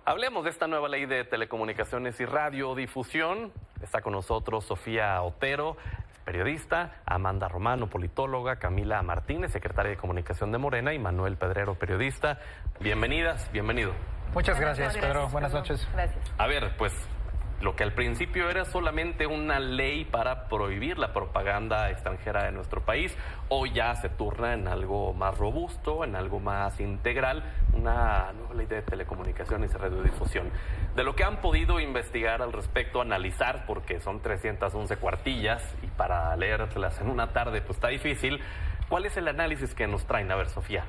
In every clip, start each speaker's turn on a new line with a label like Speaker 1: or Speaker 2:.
Speaker 1: Hablemos de esta nueva ley de telecomunicaciones y radiodifusión. Está con nosotros Sofía Otero, periodista, Amanda Romano, politóloga, Camila Martínez, secretaria de Comunicación de Morena, y Manuel Pedrero, periodista. Bienvenidas, bienvenido.
Speaker 2: Muchas gracias, Pedro. Buenas noches.
Speaker 3: Gracias.
Speaker 1: A ver, pues lo que al principio era solamente una ley para prohibir la propaganda extranjera de nuestro país, hoy ya se turna en algo más robusto, en algo más integral, una nueva ley de telecomunicaciones y radiodifusión. De lo que han podido investigar al respecto, analizar, porque son 311 cuartillas y para leérselas en una tarde pues está difícil, ¿cuál es el análisis que nos traen? A ver, Sofía.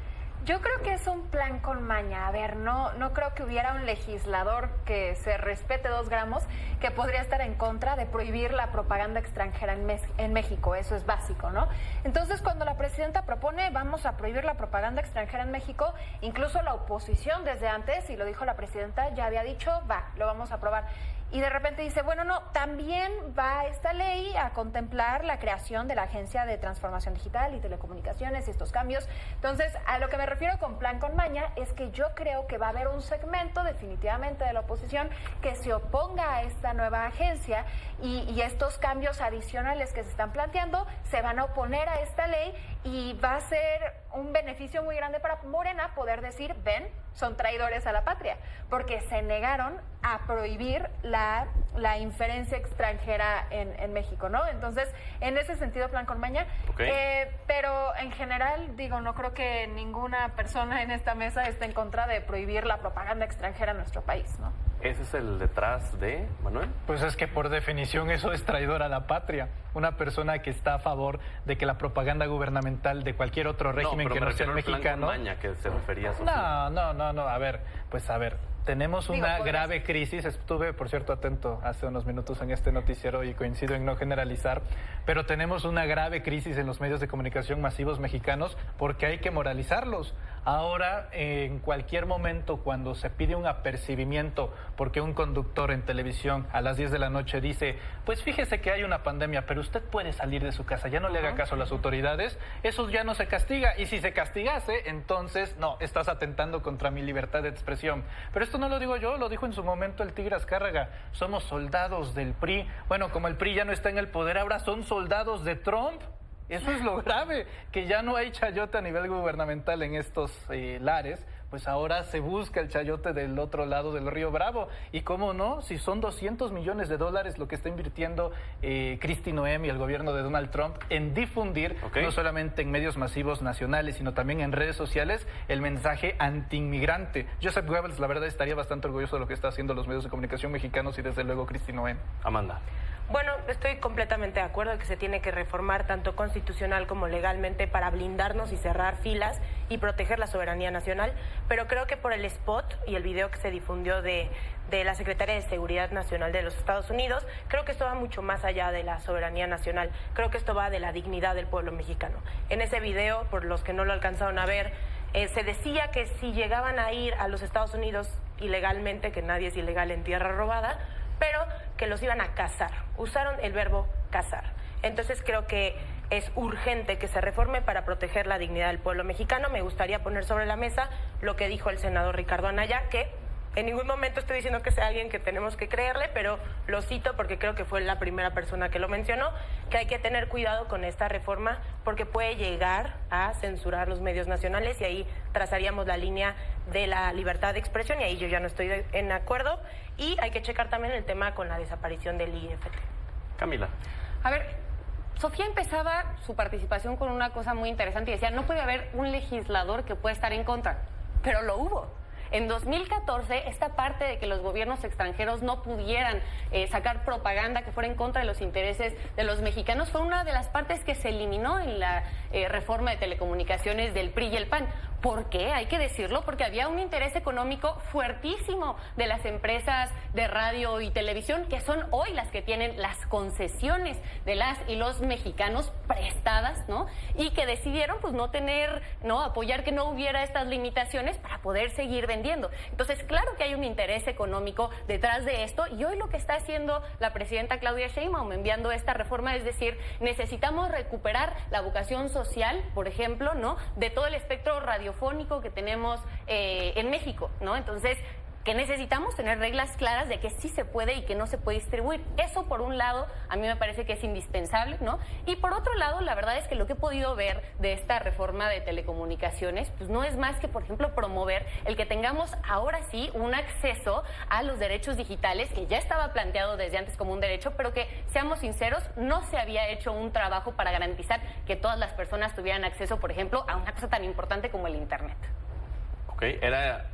Speaker 3: Yo creo que es un plan con maña. A ver, no creo que hubiera un legislador que se respete 2 gramos que podría estar en contra de prohibir la propaganda extranjera en México. Eso es básico, ¿no? Entonces, cuando la presidenta propone vamos a prohibir la propaganda extranjera en México, incluso la oposición desde antes, y lo dijo la presidenta, ya había dicho, lo vamos a aprobar. Y de repente dice, bueno, no, también va esta ley a contemplar la creación de la Agencia de Transformación Digital y Telecomunicaciones y estos cambios. Entonces, a lo que me refiero con plan con maña es que yo creo que va a haber un segmento definitivamente de la oposición que se oponga a esta nueva agencia y estos cambios adicionales que se están planteando se van a oponer a esta ley y va a ser un beneficio muy grande para Morena poder decir, ven, son traidores a la patria, porque se negaron a prohibir la inferencia extranjera en México, ¿no? Entonces, en ese sentido, plan con maña.
Speaker 1: Okay.
Speaker 3: Pero en general, digo, no creo que ninguna persona en esta mesa esté en contra de prohibir la propaganda extranjera en nuestro país, ¿no?
Speaker 1: ¿Ese es el detrás de Manuel?
Speaker 2: Pues es que por definición eso es traidor a la patria. Una persona que está a favor de que la propaganda gubernamental de cualquier otro régimen que no sea el mexicano...
Speaker 1: Plan con maña que se refería a Sofía.
Speaker 2: No, a ver, tenemos una grave crisis. Estuve, por cierto, atento hace unos minutos en este noticiero y coincido en no generalizar, pero tenemos una grave crisis en los medios de comunicación masivos mexicanos porque hay que moralizarlos. Ahora, en cualquier momento, cuando se pide un apercibimiento porque un conductor en televisión a las 10 de la noche dice, pues fíjese que hay una pandemia, pero usted puede salir de su casa, ya no le haga caso a las autoridades, eso ya no se castiga. Y si se castigase, entonces, no, estás atentando contra mi libertad de expresión. Pero esto no lo digo yo, lo dijo en su momento el Tigre Azcárraga. Somos soldados del PRI. Bueno, como el PRI ya no está en el poder, ahora son soldados de Trump. Eso es lo grave, que ya no hay chayote a nivel gubernamental en estos lares, pues ahora se busca el chayote del otro lado del Río Bravo. Y cómo no, si son $200 millones lo que está invirtiendo Kristi Noem y el gobierno de Donald Trump en difundir, no solamente en medios masivos nacionales, sino también en redes sociales, el mensaje antiinmigrante. Joseph Goebbels, la verdad, estaría bastante orgulloso de lo que está haciendo los medios de comunicación mexicanos y desde luego Kristi Noem.
Speaker 1: Amanda.
Speaker 4: Bueno, estoy completamente de acuerdo en que se tiene que reformar tanto constitucional como legalmente para blindarnos y cerrar filas y proteger la soberanía nacional, pero creo que por el spot y el video que se difundió de la Secretaria de Seguridad Nacional de los Estados Unidos, creo que esto va mucho más allá de la soberanía nacional, creo que esto va de la dignidad del pueblo mexicano. En ese video, por los que no lo alcanzaron a ver, se decía que si llegaban a ir a los Estados Unidos ilegalmente, que nadie es ilegal en tierra robada, pero que los iban a cazar. Usaron el verbo cazar. Entonces creo que es urgente que se reforme para proteger la dignidad del pueblo mexicano. Me gustaría poner sobre la mesa lo que dijo el senador Ricardo Anaya, que en ningún momento estoy diciendo que sea alguien que tenemos que creerle, pero lo cito porque creo que fue la primera persona que lo mencionó, que hay que tener cuidado con esta reforma porque puede llegar a censurar los medios nacionales y ahí trazaríamos la línea de la libertad de expresión y ahí yo ya no estoy en acuerdo. Y hay que checar también el tema con la desaparición del IFT.
Speaker 1: Camila.
Speaker 5: A ver, Sofía empezaba su participación con una cosa muy interesante y decía, no puede haber un legislador que pueda estar en contra, pero lo hubo. En 2014, esta parte de que los gobiernos extranjeros no pudieran sacar propaganda que fuera en contra de los intereses de los mexicanos fue una de las partes que se eliminó en la reforma de telecomunicaciones del PRI y el PAN. ¿Por qué? Hay que decirlo, porque había un interés económico fuertísimo de las empresas de radio y televisión, que son hoy las que tienen las concesiones de las y los mexicanos prestadas, ¿no? Y que decidieron, pues, no tener, ¿no? Apoyar que no hubiera estas limitaciones para poder seguir vendiendo. Entonces, claro que hay un interés económico detrás de esto, y hoy lo que está haciendo la presidenta Claudia Sheinbaum enviando esta reforma es decir, necesitamos recuperar la vocación social, por ejemplo, ¿no? De todo el espectro radiofónico que tenemos en México, ¿no? Entonces, que necesitamos tener reglas claras de que sí se puede y que no se puede distribuir. Eso, por un lado, a mí me parece que es indispensable, ¿no? Y por otro lado, la verdad es que lo que he podido ver de esta reforma de telecomunicaciones, pues no es más que, por ejemplo, promover el que tengamos ahora sí un acceso a los derechos digitales, que ya estaba planteado desde antes como un derecho, pero que, seamos sinceros, no se había hecho un trabajo para garantizar que todas las personas tuvieran acceso, por ejemplo, a una cosa tan importante como el Internet.
Speaker 1: Ok,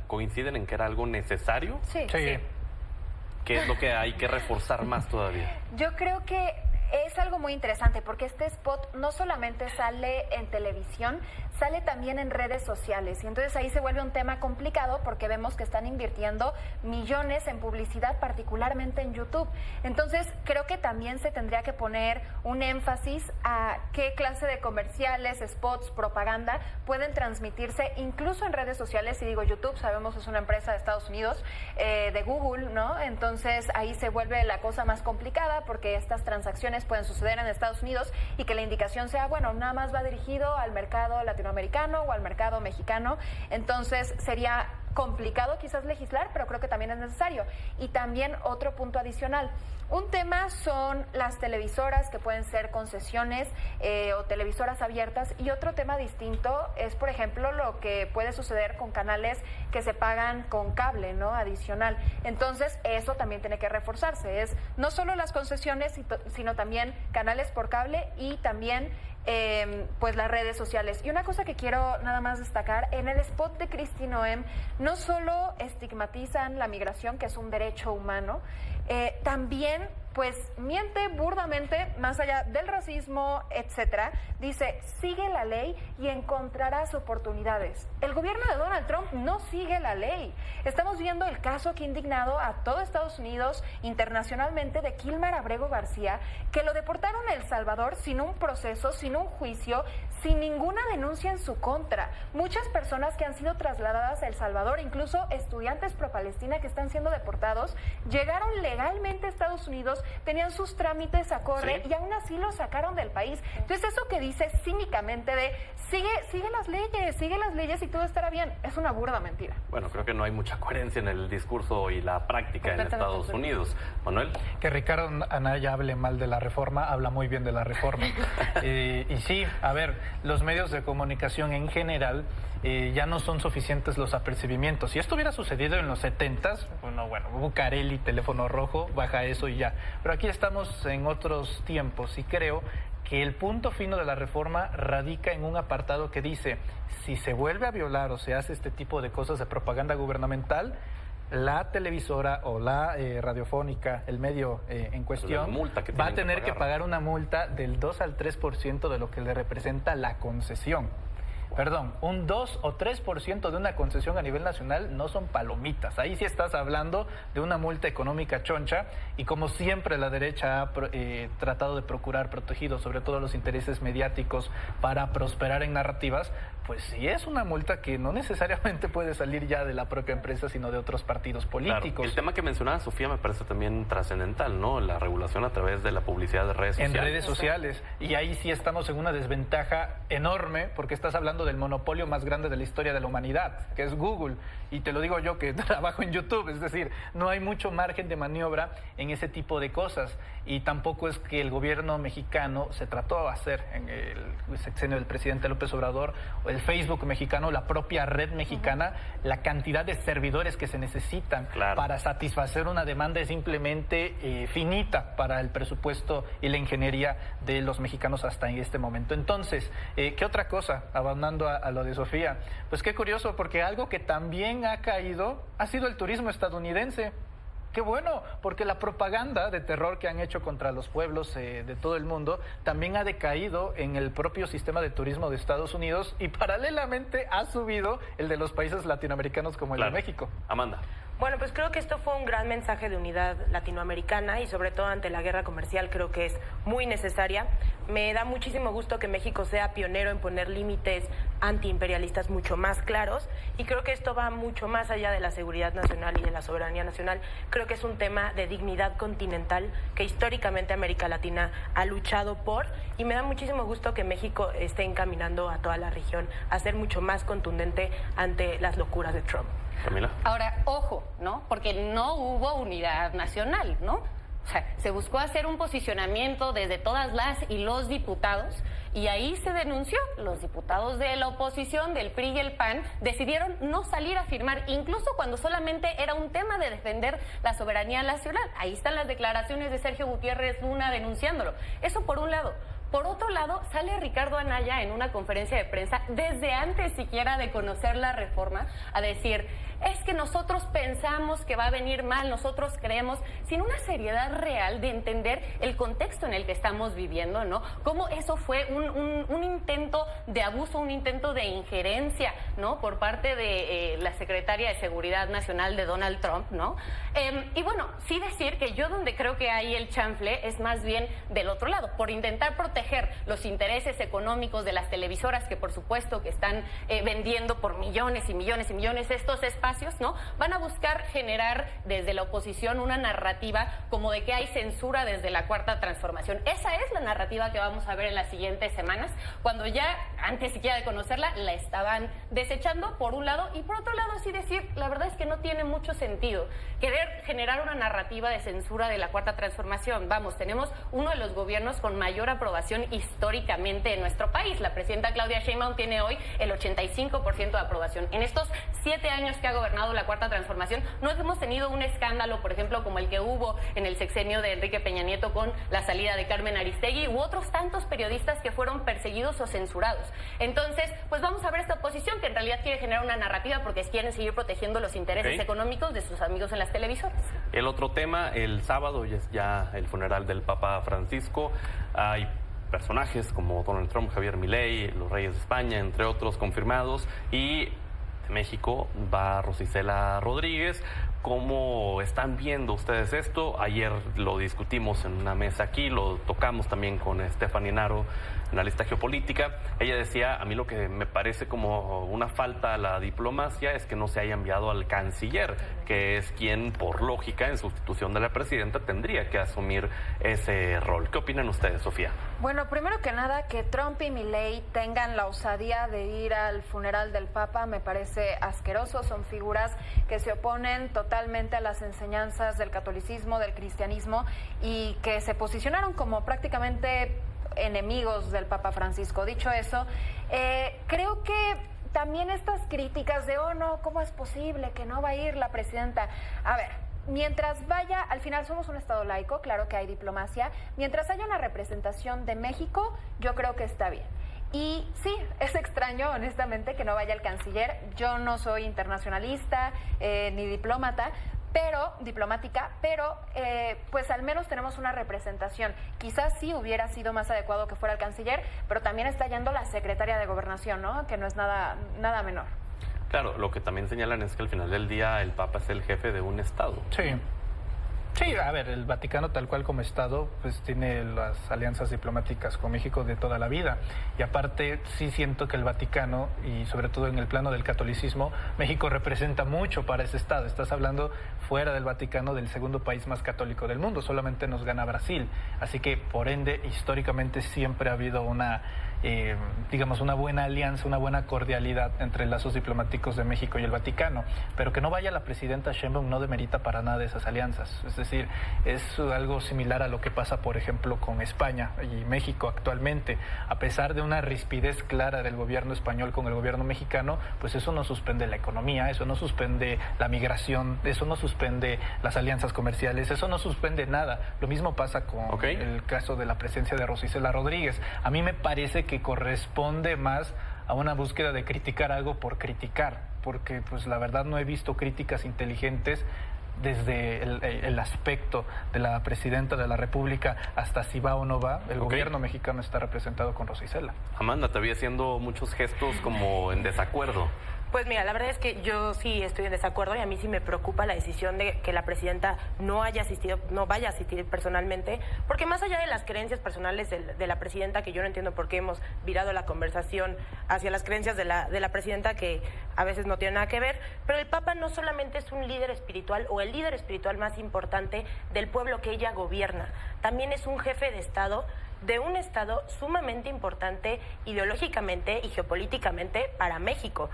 Speaker 1: ¿coinciden en que era algo necesario?
Speaker 3: Sí.
Speaker 1: ¿Qué es lo que hay que reforzar más todavía?
Speaker 3: Yo creo que es algo muy interesante porque este spot no solamente sale en televisión, sale también en redes sociales y entonces ahí se vuelve un tema complicado porque vemos que están invirtiendo millones en publicidad, particularmente en YouTube. Entonces creo que también se tendría que poner un énfasis a qué clase de comerciales, spots, propaganda pueden transmitirse incluso en redes sociales. Y digo YouTube, sabemos es una empresa de Estados Unidos, de Google, ¿no? Entonces ahí se vuelve la cosa más complicada porque estas transacciones pueden suceder en Estados Unidos y que la indicación sea, bueno, nada más va dirigido al mercado latinoamericano o al mercado mexicano. Entonces sería complicado quizás legislar, pero creo que también es necesario. Y también otro punto adicional. Un tema son las televisoras que pueden ser concesiones o televisoras abiertas, y otro tema distinto es, por ejemplo, lo que puede suceder con canales que se pagan con cable, ¿no? Adicional. Entonces, eso también tiene que reforzarse. Es no solo las concesiones, sino también canales por cable y también pues las redes sociales. Y una cosa que quiero nada más destacar, en el spot de Kristi Noem no solo estigmatizan la migración, que es un derecho humano, también pues miente burdamente, más allá del racismo, etcétera. Dice, sigue la ley y encontrarás oportunidades. El gobierno de Donald Trump no sigue la ley. Estamos viendo el caso que ha indignado a todo Estados Unidos, internacionalmente, de Kilmar Abrego García, que lo deportaron a El Salvador sin un proceso, sin un juicio, sin ninguna denuncia en su contra. Muchas personas que han sido trasladadas a El Salvador, incluso estudiantes pro-Palestina que están siendo deportados, llegaron legalmente a Estados Unidos, tenían sus trámites a correr, ¿sí? Y aún así los sacaron del país. Entonces eso que dice cínicamente de sigue las leyes y todo estará bien, es una burda mentira.
Speaker 1: Bueno, creo que no hay mucha coherencia en el discurso y la práctica en Estados Unidos. Manuel.
Speaker 2: Que Ricardo Anaya hable mal de la reforma, habla muy bien de la reforma. Y sí, a ver, los medios de comunicación en general ya no son suficientes los apercibimientos. Si esto hubiera sucedido en los 70s, bueno, Bucareli, teléfono rojo, baja eso y ya. Pero aquí estamos en otros tiempos y creo que el punto fino de la reforma radica en un apartado que dice, si se vuelve a violar o se hace este tipo de cosas de propaganda gubernamental, la televisora o la radiofónica, el medio en cuestión, va a tener que pagar una multa del 2 al 3% de lo que le representa la concesión. Perdón, un 2 o 3% de una concesión a nivel nacional no son palomitas. Ahí sí estás hablando de una multa económica choncha, y como siempre la derecha ha tratado de procurar protegidos, sobre todo los intereses mediáticos, para prosperar en narrativas, pues sí es una multa que no necesariamente puede salir ya de la propia empresa, sino de otros partidos políticos.
Speaker 1: Claro. El tema que mencionaba Sofía me parece también trascendental, ¿no? La regulación a través de la publicidad de redes sociales.
Speaker 2: En redes sociales. Y ahí sí estamos en una desventaja enorme, porque estás hablando del monopolio más grande de la historia de la humanidad, que es Google. Y te lo digo yo que trabajo en YouTube, es decir, no hay mucho margen de maniobra en ese tipo de cosas. Y tampoco es que el gobierno mexicano se trató de hacer en el sexenio del presidente López Obrador, o el Facebook mexicano, la propia red mexicana, la cantidad de servidores que se necesitan para satisfacer una demanda es simplemente finita para el presupuesto y la ingeniería de los mexicanos hasta en este momento. Entonces, ¿qué otra cosa? Abandonando a lo de Sofía, pues qué curioso, porque algo que también ha caído ha sido el turismo estadounidense. Qué bueno, porque la propaganda de terror que han hecho contra los pueblos de todo el mundo también ha decaído en el propio sistema de turismo de Estados Unidos, y paralelamente ha subido el de los países latinoamericanos como el de México.
Speaker 1: Amanda.
Speaker 4: Bueno, pues creo que esto fue un gran mensaje de unidad latinoamericana, y sobre todo ante la guerra comercial creo que es muy necesaria. Me da muchísimo gusto que México sea pionero en poner límites antiimperialistas mucho más claros, y creo que esto va mucho más allá de la seguridad nacional y de la soberanía nacional. Creo que es un tema de dignidad continental que históricamente América Latina ha luchado por, y me da muchísimo gusto que México esté encaminando a toda la región a ser mucho más contundente ante las locuras de Trump.
Speaker 1: Camila.
Speaker 5: Ahora, ojo, ¿no? Porque no hubo unidad nacional, ¿no? O sea, se buscó hacer un posicionamiento desde todas las y los diputados y ahí se denunció. Los diputados de la oposición, del PRI y el PAN, decidieron no salir a firmar, incluso cuando solamente era un tema de defender la soberanía nacional. Ahí están las declaraciones de Sergio Gutiérrez Luna denunciándolo. Eso por un lado. Por otro lado, sale Ricardo Anaya en una conferencia de prensa, desde antes siquiera de conocer la reforma, a decir, es que nosotros pensamos que va a venir mal, nosotros creemos, sin una seriedad real de entender el contexto en el que estamos viviendo, ¿no? Cómo eso fue un intento de abuso, un intento de injerencia, ¿no? Por parte de la secretaria de Seguridad Nacional de Donald Trump, ¿no? Y bueno, sí decir que yo donde creo que hay el chanfle es más bien del otro lado, por intentar proteger los intereses económicos de las televisoras que por supuesto que están vendiendo por millones y millones y millones estos espacios, ¿no? Van a buscar generar desde la oposición una narrativa como de que hay censura desde la Cuarta Transformación. Esa es la narrativa que vamos a ver en las siguientes semanas, cuando ya, antes siquiera de conocerla, la estaban desechando por un lado, y por otro lado sí decir, la verdad es que no tiene mucho sentido querer generar una narrativa de censura de la Cuarta Transformación. Vamos, tenemos uno de los gobiernos con mayor aprobación históricamente en nuestro país. La presidenta Claudia Sheinbaum tiene hoy el 85% de aprobación. En estos 7 años que ha gobernado la Cuarta Transformación, no hemos tenido un escándalo, por ejemplo, como el que hubo en el sexenio de Enrique Peña Nieto con la salida de Carmen Aristegui u otros tantos periodistas que fueron perseguidos o censurados. Entonces, pues vamos a ver esta oposición que en realidad quiere generar una narrativa porque quieren seguir protegiendo los intereses económicos de sus amigos en las televisoras.
Speaker 1: El otro tema, el sábado es ya el funeral del Papa Francisco. Hay personajes como Donald Trump, Javier Milei, los reyes de España, entre otros, confirmados, y de México va Rosicela Rodríguez. ¿Cómo están viendo ustedes esto? Ayer lo discutimos en una mesa aquí, lo tocamos también con Stephanie Naro, analista geopolítica. Ella decía, a mí lo que me parece como una falta a la diplomacia es que no se haya enviado al canciller, que es quien, por lógica, en sustitución de la presidenta, tendría que asumir ese rol. ¿Qué opinan ustedes, Sofía?
Speaker 3: Bueno, primero que nada, que Trump y Milei tengan la osadía de ir al funeral del Papa me parece asqueroso. Son figuras que se oponen totalmente a las enseñanzas del catolicismo, del cristianismo, y que se posicionaron como prácticamente enemigos del Papa Francisco. Dicho eso, creo que también estas críticas de, oh no, ¿cómo es posible que no va a ir la presidenta? A ver, mientras vaya, al final somos un estado laico, claro que hay diplomacia, mientras haya una representación de México, yo creo que está bien. Y sí, es extraño, honestamente, que no vaya el canciller. Yo no soy internacionalista ni diplomática, pero pues al menos tenemos una representación. Quizás sí hubiera sido más adecuado que fuera el canciller, pero también está yendo la secretaria de Gobernación, ¿no? Que no es nada menor.
Speaker 1: Claro, lo que también señalan es que al final del día el Papa es el jefe de un Estado.
Speaker 2: Sí. Sí, a ver, el Vaticano tal cual como Estado pues tiene las alianzas diplomáticas con México de toda la vida, y aparte sí siento que el Vaticano, y sobre todo en el plano del catolicismo, México representa mucho para ese Estado. Estás hablando fuera del Vaticano del segundo país más católico del mundo, solamente nos gana Brasil, así que por ende históricamente siempre ha habido una digamos una buena alianza, una buena cordialidad entre lazos diplomáticos de México y el Vaticano, pero que no vaya la presidenta Sheinbaum no demerita para nada esas alianzas. Es decir, es algo similar a lo que pasa, por ejemplo, con España y México actualmente. A pesar de una rispidez clara del gobierno español con el gobierno mexicano, pues eso no suspende la economía, eso no suspende la migración, eso no suspende las alianzas comerciales, eso no suspende nada. Lo mismo pasa con el caso de la presencia de Rosicela Rodríguez. A mí me parece que corresponde más a una búsqueda de criticar algo por criticar, porque pues la verdad no he visto críticas inteligentes desde el aspecto de la presidenta de la República hasta si va o no va. El gobierno mexicano está representado con Rosicela.
Speaker 1: Amanda, te vi haciendo muchos gestos como en desacuerdo.
Speaker 4: Pues mira, la verdad es que yo sí estoy en desacuerdo y a mí sí me preocupa la decisión de que la presidenta no vaya a asistir personalmente, porque más allá de las creencias personales de la presidenta, que yo no entiendo por qué hemos virado la conversación hacia las creencias de la presidenta, que a veces no tienen nada que ver, pero el Papa no solamente es un líder espiritual o el líder espiritual más importante del pueblo que ella gobierna, también es un jefe de Estado de un Estado sumamente importante ideológicamente y geopolíticamente para México.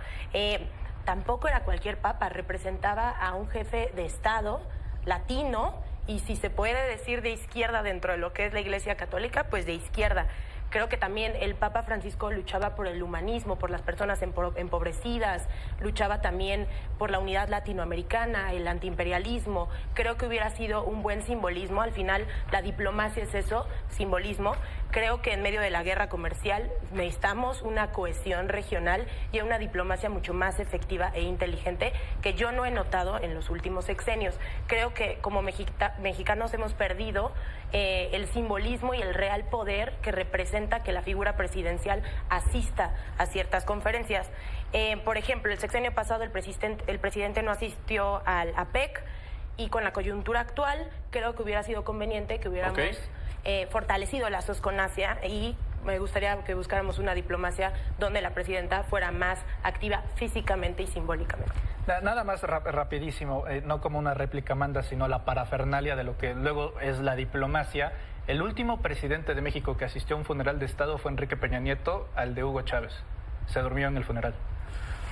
Speaker 4: tampoco era cualquier papa, representaba a un jefe de Estado latino y si se puede decir de izquierda dentro de lo que es la Iglesia Católica, pues de izquierda. Creo que también el Papa Francisco luchaba por el humanismo, por las personas empobrecidas, luchaba también por la unidad latinoamericana, el antiimperialismo. Creo que hubiera sido un buen simbolismo. Al final, la diplomacia es eso, simbolismo. Creo que en medio de la guerra comercial necesitamos una cohesión regional y una diplomacia mucho más efectiva e inteligente que yo no he notado en los últimos sexenios. Creo que como mexicanos hemos perdido el simbolismo y el real poder que representa que la figura presidencial asista a ciertas conferencias. Por ejemplo, el sexenio pasado el presidente no asistió al APEC y con la coyuntura actual creo que hubiera sido conveniente que hubiéramos fortalecido lazos con Asia y me gustaría que buscáramos una diplomacia donde la presidenta fuera más activa físicamente y simbólicamente.
Speaker 2: Nada más rapidísimo, no como una réplica Amanda, sino la parafernalia de lo que luego es la diplomacia. El último presidente de México que asistió a un funeral de Estado fue Enrique Peña Nieto, al de Hugo Chávez. Se durmió en el funeral.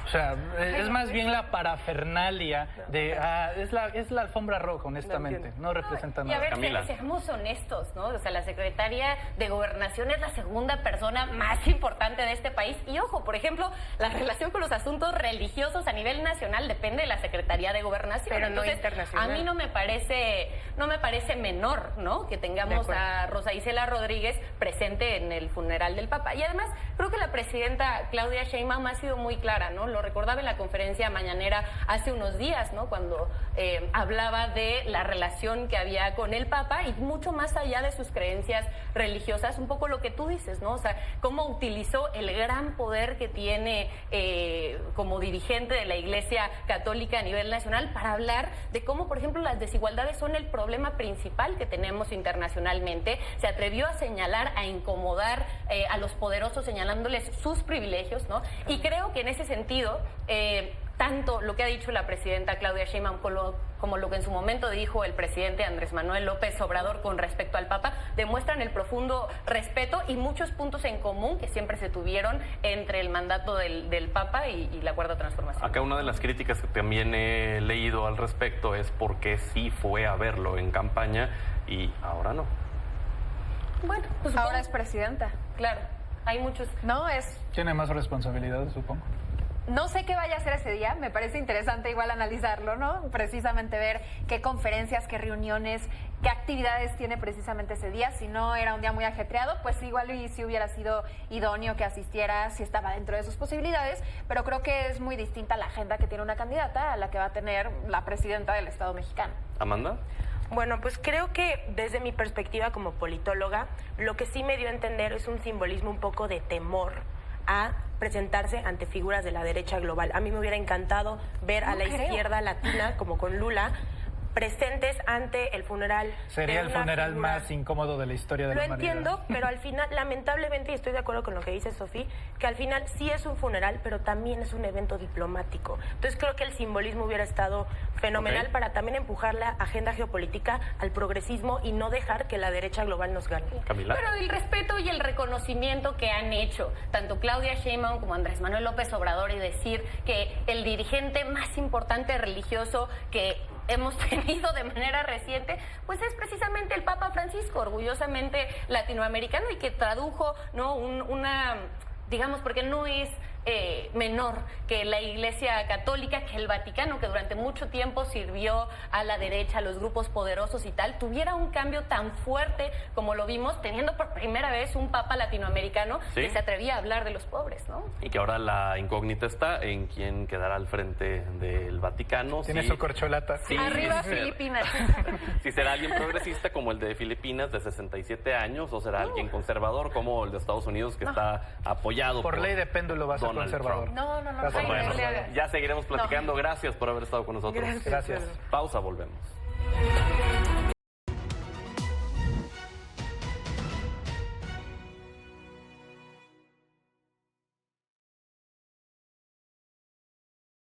Speaker 2: O sea, es más bien la parafernalia de... es la alfombra roja, honestamente. No representa nada.
Speaker 5: Y a ver,
Speaker 1: Camila.
Speaker 5: seamos honestos, ¿no? O sea, la secretaria de Gobernación es la segunda persona más importante de este país. Y ojo, por ejemplo, la relación con los asuntos religiosos a nivel nacional depende de la Secretaría de Gobernación.
Speaker 4: Pero
Speaker 5: entonces,
Speaker 4: no internacional.
Speaker 5: A mí no me parece menor, ¿no? Que tengamos a Rosa Isela Rodríguez presente en el funeral del Papa. Y además, creo que la presidenta Claudia Sheinbaum ha sido muy clara, ¿no? Lo recordaba en la conferencia mañanera hace unos días, ¿no? Cuando hablaba de la relación que había con el Papa y mucho más allá de sus creencias religiosas, un poco lo que tú dices, ¿no? O sea, cómo utilizó el gran poder que tiene como dirigente de la Iglesia Católica a nivel nacional para hablar de cómo, por ejemplo, las desigualdades son el problema principal que tenemos internacionalmente. Se atrevió a señalar, a incomodar a los poderosos señalándoles sus privilegios, ¿no? Y creo que en ese sentido tanto lo que ha dicho la presidenta Claudia Sheinbaum como lo que en su momento dijo el presidente Andrés Manuel López Obrador con respecto al Papa, demuestran el profundo respeto y muchos puntos en común que siempre se tuvieron entre el mandato del Papa y la Cuarta Transformación.
Speaker 1: Acá una de las críticas que también he leído al respecto es por qué sí fue a verlo en campaña y ahora no.
Speaker 5: Bueno, pues
Speaker 3: Ahora es presidenta.
Speaker 5: claro, hay muchos...
Speaker 3: No, es...
Speaker 2: Tiene más responsabilidades, supongo.
Speaker 3: No sé qué vaya a hacer ese día, me parece interesante igual analizarlo, ¿no? Precisamente ver qué conferencias, qué reuniones, qué actividades tiene precisamente ese día. Si no era un día muy ajetreado, pues igual y si hubiera sido idóneo que asistiera, si estaba dentro de sus posibilidades, pero creo que es muy distinta la agenda que tiene una candidata a la que va a tener la presidenta del Estado mexicano.
Speaker 1: ¿Amanda?
Speaker 4: Bueno, pues creo que desde mi perspectiva como politóloga, lo que sí me dio a entender es un simbolismo un poco de temor a presentarse ante figuras de la derecha global. A mí me hubiera encantado ver a la izquierda latina, como con Lula, presentes ante el funeral.
Speaker 2: Sería el funeral más incómodo de la historia de la humanidad.
Speaker 4: Lo entiendo, pero al final, lamentablemente, y estoy de acuerdo con lo que dice Sofía, que al final sí es un funeral, pero también es un evento diplomático. Entonces creo que el simbolismo hubiera estado fenomenal para también empujar la agenda geopolítica al progresismo y no dejar que la derecha global nos gane.
Speaker 1: Camila.
Speaker 5: Pero el respeto y el reconocimiento que han hecho tanto Claudia Sheinbaum como Andrés Manuel López Obrador y decir que el dirigente más importante religioso que hemos tenido de manera reciente, pues es precisamente el Papa Francisco, orgullosamente latinoamericano y que tradujo, ¿no? Digamos, porque no es menor que la Iglesia Católica, que el Vaticano, que durante mucho tiempo sirvió a la derecha, a los grupos poderosos y tal, tuviera un cambio tan fuerte como lo vimos, teniendo por primera vez un Papa latinoamericano que se atrevía a hablar de los pobres, ¿no?
Speaker 1: Y que ahora la incógnita está en quién quedará al frente del Vaticano.
Speaker 2: Tiene su corcholata.
Speaker 1: Sí,
Speaker 3: Arriba Filipinas.
Speaker 1: Si será alguien progresista como el de Filipinas de 67 años o será alguien conservador como el de Estados Unidos que está apoyado
Speaker 2: Por ley de péndulo va a ser
Speaker 1: Donald
Speaker 2: conservador.
Speaker 1: Trump.
Speaker 3: No.
Speaker 2: Ay,
Speaker 1: Bueno,
Speaker 3: no le hagas.
Speaker 1: ya seguiremos platicando. Gracias por haber estado con nosotros.
Speaker 2: Gracias.
Speaker 1: Pausa, volvemos.